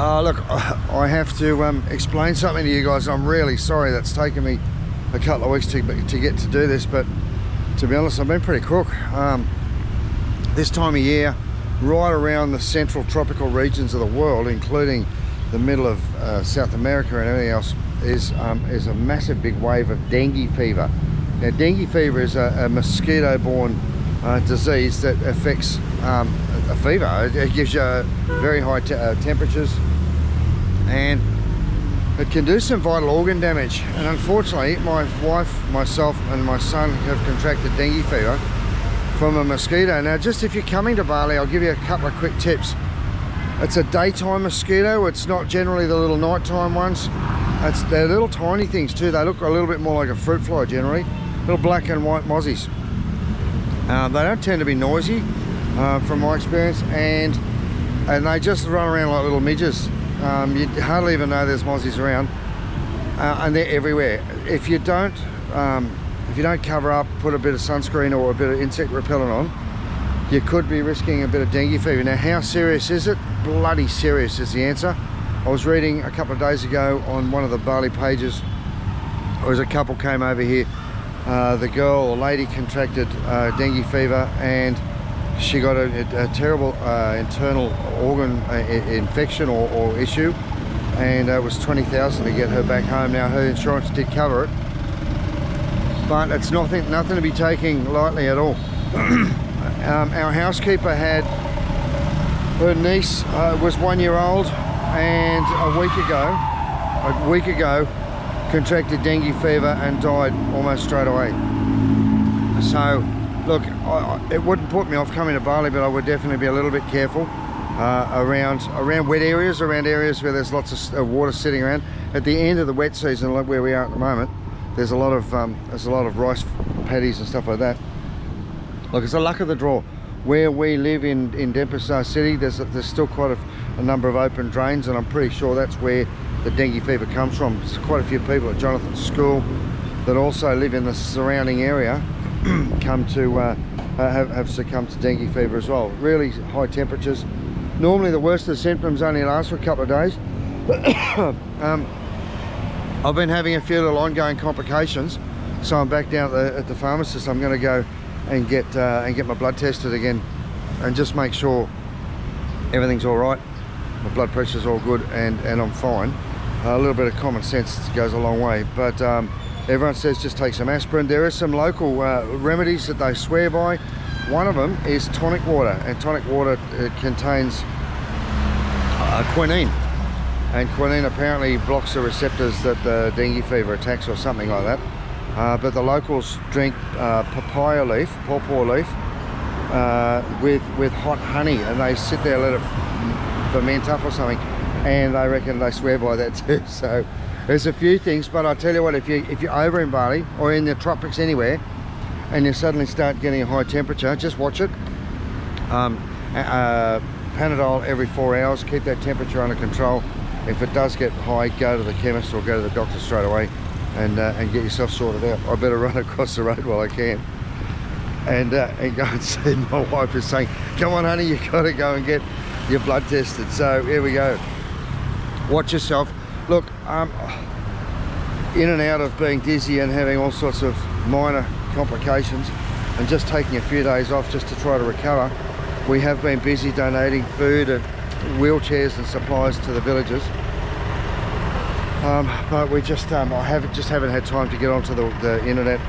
Look, I have to explain something to you guys. I'm really sorry that's taken me a couple of weeks to get to do this, but to be honest, I've been pretty crook. This time of year, right around the central tropical regions of the world, including the middle of South America and everything else, is a massive big wave of dengue fever. Now, dengue fever is a mosquito-borne disease that affects a fever. It gives you very high temperatures, and it can do some vital organ damage. And unfortunately, my wife, myself and my son have contracted dengue fever from a mosquito. Now, just if you're coming to Bali, I'll give you a couple of quick tips. It's a daytime mosquito. It's not generally the little nighttime ones. They're little tiny things too. They look a little bit more like a fruit fly generally. Little black and white mozzies. They don't tend to be noisy from my experience, and they just run around like little midges. You hardly even know there's mozzies around, and they're everywhere. If you don't cover up, put a bit of sunscreen or a bit of insect repellent on, you could be risking a bit of dengue fever. Now, how serious is it? Bloody serious is the answer. I was reading a couple of days ago on one of the Bali pages, there was a couple came over here. The girl or lady contracted dengue fever, and she got a terrible internal organ infection or issue, and it was 20,000 to get her back home. Now, her insurance did cover it, but it's nothing to be taking lightly at all. Our housekeeper had her niece was 1 year old, and a week ago contracted dengue fever and died almost straight away. So look, it wouldn't put me off coming to Bali, but I would definitely be a little bit careful around wet areas, around areas where there's lots of water sitting around. At the end of the wet season, like where we are at the moment, there's a lot of rice paddies and stuff like that. Look, it's the luck of the draw. Where we live in Denpasar city, there's still quite a number of open drains, and I'm pretty sure that's where the dengue fever comes from. There's quite a few people at Jonathan's school that also live in the surrounding area have succumbed to dengue fever as well. Really high temperatures. Normally the worst of the symptoms only last for a couple of days. I've been having a few little ongoing complications, so I'm back down at the pharmacist. I'm going to go and get my blood tested again and just make sure everything's all right. My blood pressure's all good, and I'm fine. A little bit of common sense goes a long way, but everyone says just take some aspirin. There are some local remedies that they swear by. One of them is tonic water, and tonic water contains quinine, and quinine apparently blocks the receptors that the dengue fever attacks or something like that. But the locals drink pawpaw leaf with hot honey, and they sit there, let it ferment up or something, and they reckon they swear by that too. So there's a few things, but I tell you what, if you're over in Bali or in the tropics anywhere, and you suddenly start getting a high temperature, just watch it. Panadol every 4 hours, keep that temperature under control. If it does get high, go to the chemist or go to the doctor straight away and get yourself sorted out. I better run across the road while I can and go and see. My wife is saying, come on honey, you've got to go and get your blood tested. So here we go. Watch yourself. Look, in and out of being dizzy and having all sorts of minor complications and just taking a few days off just to try to recover. We have been busy donating food and wheelchairs and supplies to the villages, but we just I haven't had time to get onto the internet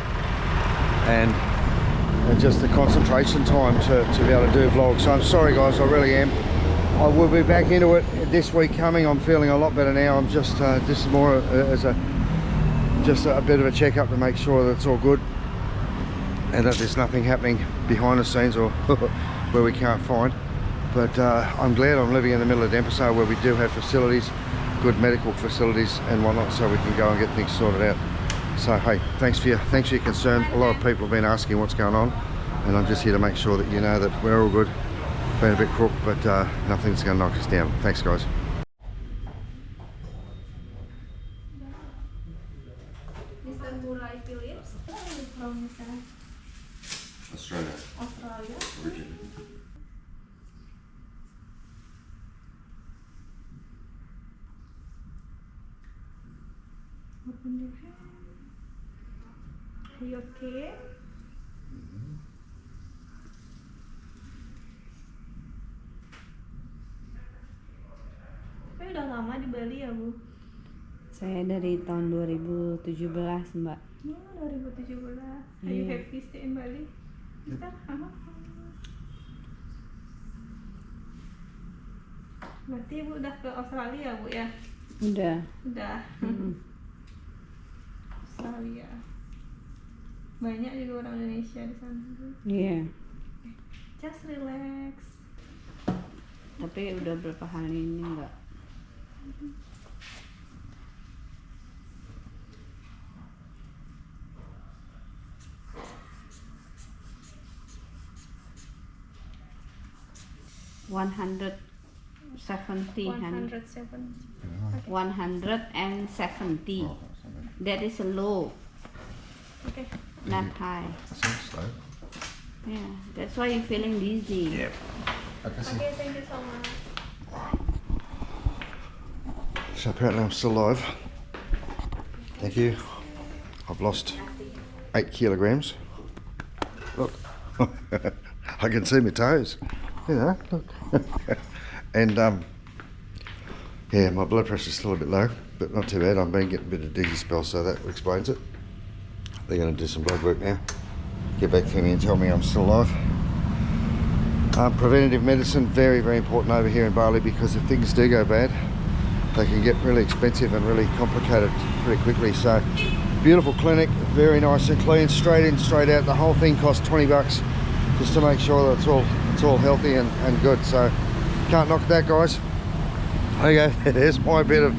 and just the concentration time to be able to do vlogs. So I'm sorry guys, I really am. I will be back into it this week coming. I'm feeling a lot better now. I'm just this is more as a bit of a checkup to make sure that it's all good and that there's nothing happening behind the scenes or where we can't find. But I'm glad I'm living in the middle of Denpasar, where we do have facilities, good medical facilities and whatnot, so we can go and get things sorted out. So hey, thanks for your concern. A lot of people have been asking what's going on, and I'm just here to make sure that you know that we're all good. Been a bit crook, but nothing's going to knock us down. Thanks guys. Mr. Bali Tourists from Australia. Originally. Open your hand. Are you okay? Tapi udah lama di Bali ya, Bu? Saya dari tahun 2017, Mbak. Oh, 2017. Are you Iya. happy stay in Bali? Mister? Berarti Ibu udah ke Australia, Bu ya? Udah. Udah. Australia. Banyak juga orang Indonesia di sana. Iya. Just relax. Tapi udah berapa hari ini enggak. $170, honey. 107. 170. That is low, Okay. not high. That seems slow. Yeah, that's why you're feeling dizzy. Yep. Okay, Okay, thank you so much. so apparently I'm still alive. Thank you. I've lost 8 kilograms. Look, I can see my toes. You know, look. And yeah, my blood pressure's still a bit low, but not too bad. I've been getting a bit of dizzy spell, so that explains it. They're going to do some blood work now. Get back to me and tell me I'm still alive. Preventative medicine, very, very important over here in Bali, because if things do go bad, they can get really expensive and really complicated pretty quickly. So, beautiful clinic, very nice and clean, straight in, straight out. The whole thing costs $20 just to make sure that it's all healthy and good. So, can't knock that, guys. Okay, there's my bit of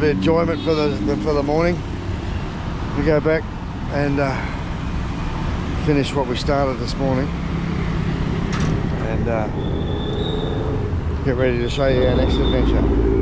enjoyment for the morning. We go back and finish what we started this morning, and get ready to show you our next adventure.